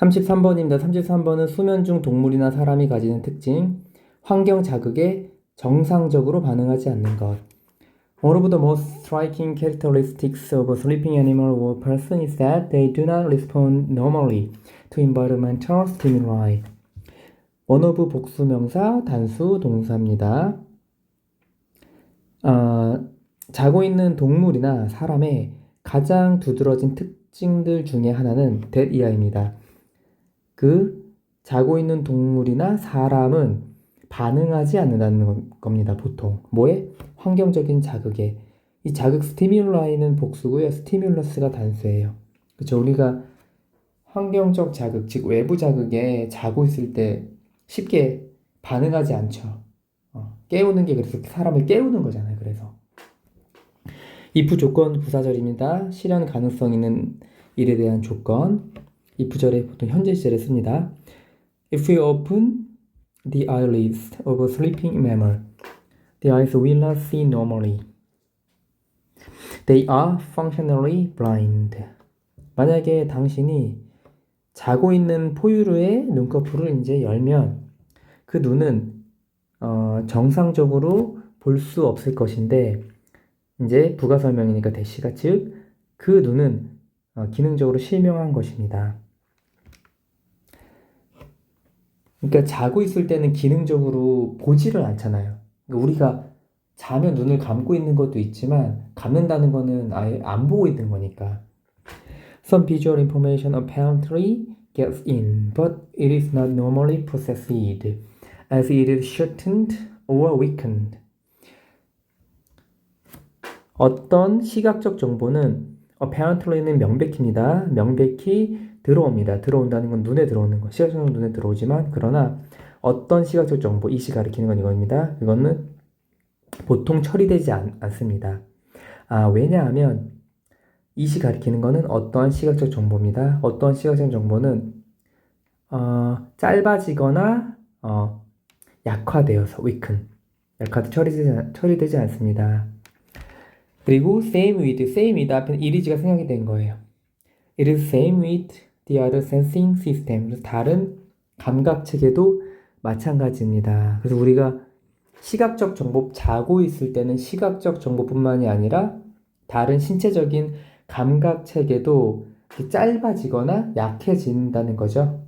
33번입니다. 33번은 수면 중 동물이나 사람이 가지는 특징, 환경 자극에 정상적으로 반응하지 않는 것. One of the most striking characteristics of a sleeping animal or person is that they do not respond normally to environmental stimuli. one of 복수명사, 단수, 동사입니다. 자고 있는 동물이나 사람의 가장 두드러진 특징들 중에 하나는 that 이하입니다. 그 자고 있는 동물이나 사람은 반응하지 않는다는 겁니다. 보통 뭐에? 환경적인 자극에. 이 자극 스티뮬라이는 복수고요. 스티뮬러스가 단수예요. 그렇죠? 우리가 환경적 자극, 즉 외부 자극에 자고 있을 때 쉽게 반응하지 않죠. 깨우는 게 그래서 사람을 깨우는 거잖아요. 그래서 if 조건 부사절입니다. 실현 가능성 있는 일에 대한 조건. if절에 보통 현재 시제를 씁니다. If we open the eyelids of a sleeping mammal, the eyes will not see normally. They are functionally blind. 만약에 당신이 자고 있는 포유류의 눈꺼풀을 이제 열면 그 눈은 정상적으로 볼 수 없을 것인데 이제 부가 설명이니까 대시가 즉 그 눈은 기능적으로 실명한 것입니다. 그러니까 자고 있을 때는 기능적으로 보지를 않잖아요. 그러니까 우리가 자면 눈을 감고 있는 것도 있지만 감는다는 거는 아예 안 보고 있는 거니까. Some visual information apparently gets in, but it is not normally processed, as it is shortened or weakened. 어떤 시각적 정보는 apparently는 명백히입니다. 명백히 들어옵니다. 들어온다는 건 눈에 들어오는 거. 시각적 정보는 눈에 들어오지만 그러나 어떤 시각적 정보, 이시 가리키는 건 이겁니다. 그거는 보통 처리되지 않습니다. 왜냐하면 이시 가리키는 거는 어떠한 시각적 정보입니다. 어떠한 시각적 정보는 짧아지거나 약화되어서 weaken, 처리되지 않습니다. 그리고 same with 앞에는 이리지가 생략이 된 거예요. It is same with the other sensing system. 다른 감각 체계도 마찬가지입니다. 그래서 우리가 시각적 정보, 자고 있을 때는 시각적 정보뿐만이 아니라 다른 신체적인 감각 체계도 짧아지거나 약해진다는 거죠.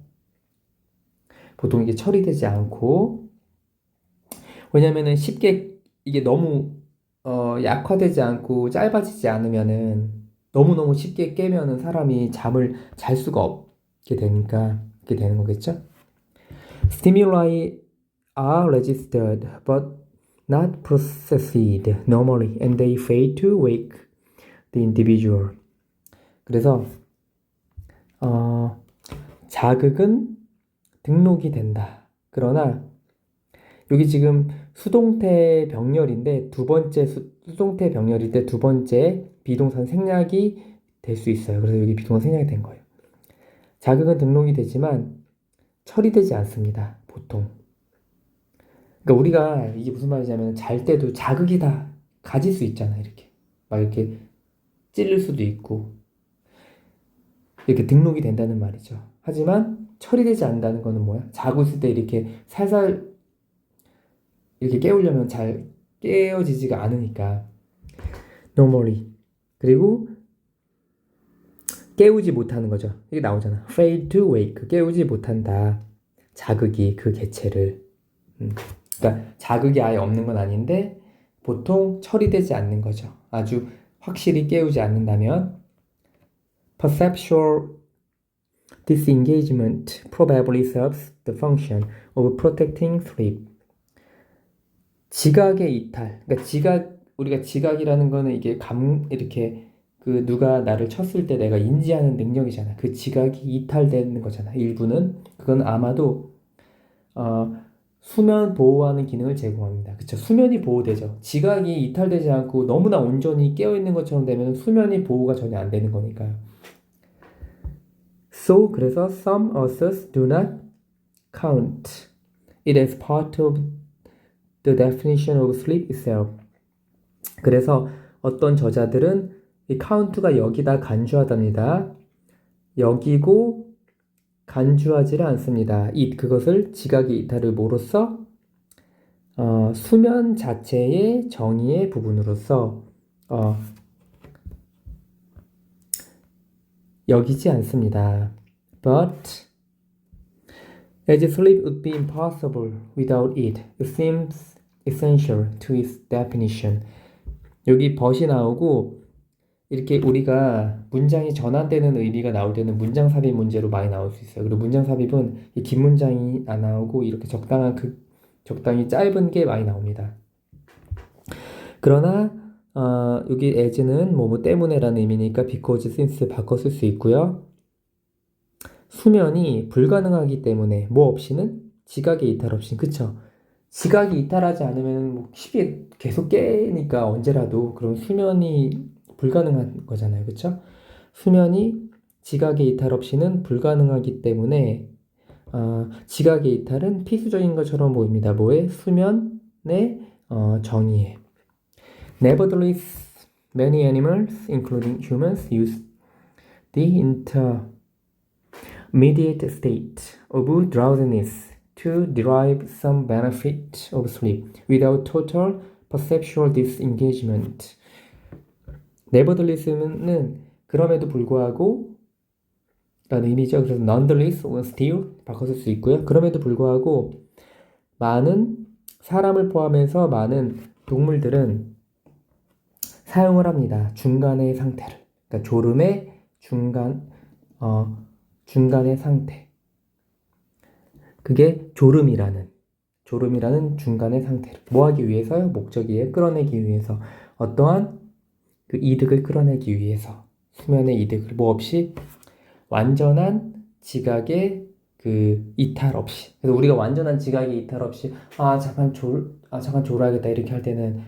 보통 이게 처리되지 않고, 왜냐면은 쉽게 이게 너무 약화되지 않고 짧아지지 않으면은 너무너무 쉽게 깨면은 사람이 잠을 잘 수가 없게 되니까 이렇게 되는 거겠죠? Stimuli are registered but not processed normally and they fail to wake the individual. 그래서 자극은 등록이 된다. 그러나 여기 지금 수동태 병렬인데 두 번째 수동태 병렬인데 두 번째 비동사 생략이 될 수 있어요. 그래서 여기 비동사 생략이 된 거예요. 자극은 등록이 되지만 처리되지 않습니다. 보통. 그러니까 우리가 이게 무슨 말이냐면 잘 때도 자극이 다 가질 수 있잖아요. 이렇게 막 이렇게 찔릴 수도 있고 이렇게 등록이 된다는 말이죠. 하지만 처리되지 않는다는 거는 뭐야? 자고 있을 때 이렇게 살살 이렇게 깨우려면 잘 깨어지지가 않으니까 normally. 그리고 깨우지 못하는 거죠. 이게 나오잖아. fail to wake. 깨우지 못한다. 자극이 그 개체를. 그러니까 자극이 아예 없는 건 아닌데 보통 처리되지 않는 거죠. 아주 확실히 깨우지 않는다면 perceptual disengagement probably serves the function of protecting sleep. 지각의 이탈. 그러니까 우리가 지각이라는 거는 이게 이렇게 그 누가 나를 쳤을 때 내가 인지하는 능력이잖아. 그 지각이 이탈되는 거잖아. 일부는 그건 아마도 수면 보호하는 기능을 제공합니다. 그쵸? 수면이 보호되죠. 지각이 이탈되지 않고 너무나 온전히 깨어 있는 것처럼 되면 수면이 보호가 전혀 안 되는 거니까요. So 그래서 some authors do not count it as part of the definition of sleep itself. 그래서 어떤 저자들은 이 count가 여기다 간주하답니다. 여기고 간주하지를 않습니다. 그것을 지각의 이탈을 뭐로써? 수면 자체의 정의의 부분으로서 여기지 않습니다. But as sleep would be impossible without it, it seems essential to its definition. 여기 but이 나오고 이렇게 우리가 문장이 전환되는 의미가 나올 때는 문장 삽입 문제로 많이 나올 수 있어요. 그리고 문장 삽입은 이 긴 문장이 안 나오고 이렇게 적당히 짧은 게 많이 나옵니다. 그러나 여기 as는 뭐뭐 때문에라는 의미니까 because, since 바꿔 쓸 수 있고요. 수면이 불가능하기 때문에 뭐 없이는? 지각의 이탈 없이. 그쵸? 지각이 이탈하지 않으면 뭐 쉽게 계속 깨니까 언제라도 그럼 수면이 불가능한 거잖아요. 그쵸? 수면이 지각의 이탈 없이는 불가능하기 때문에 지각의 이탈은 필수적인 것처럼 보입니다. 뭐에? 수면의 정의에. Nevertheless, many animals, including humans, use the intermediate state of drowsiness to derive some benefit of sleep without total perceptual disengagement. Nevertheless는 그럼에도 불구하고 라는 의미죠. 그래서 nonetheless or still 바꿔 쓸 수 있고요. 그럼에도 불구하고 많은 사람을 포함해서 많은 동물들은 사용을 합니다. 중간의 상태를. 그러니까 졸음의 중간의 상태. 그게 졸음이라는 중간의 상태를. 뭐 하기 위해서요? 목적이에요. 끌어내기 위해서. 어떠한 그 이득을 끌어내기 위해서. 수면의 이득을 뭐 없이 완전한 지각의 그 이탈 없이. 그래서 우리가 완전한 지각의 이탈 없이 잠깐 졸아야겠다 이렇게 할 때는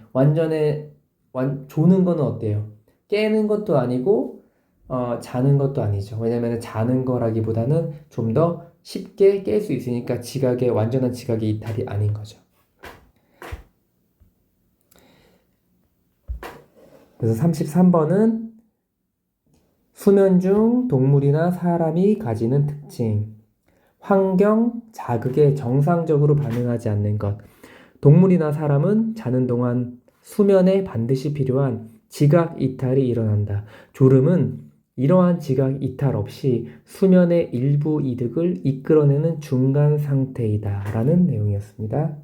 조는 거는 어때요? 깨는 것도 아니고 자는 것도 아니죠. 왜냐면 자는 거라기보다는 좀 더 쉽게 깰 수 있으니까 완전한 지각의 이탈이 아닌 거죠. 그래서 33번은 수면 중 동물이나 사람이 가지는 특징. 환경, 자극에 정상적으로 반응하지 않는 것. 동물이나 사람은 자는 동안 수면에 반드시 필요한 지각 이탈이 일어난다. 졸음은 이러한 지각 이탈 없이 수면의 일부 이득을 이끌어내는 중간 상태이다. 라는 내용이었습니다.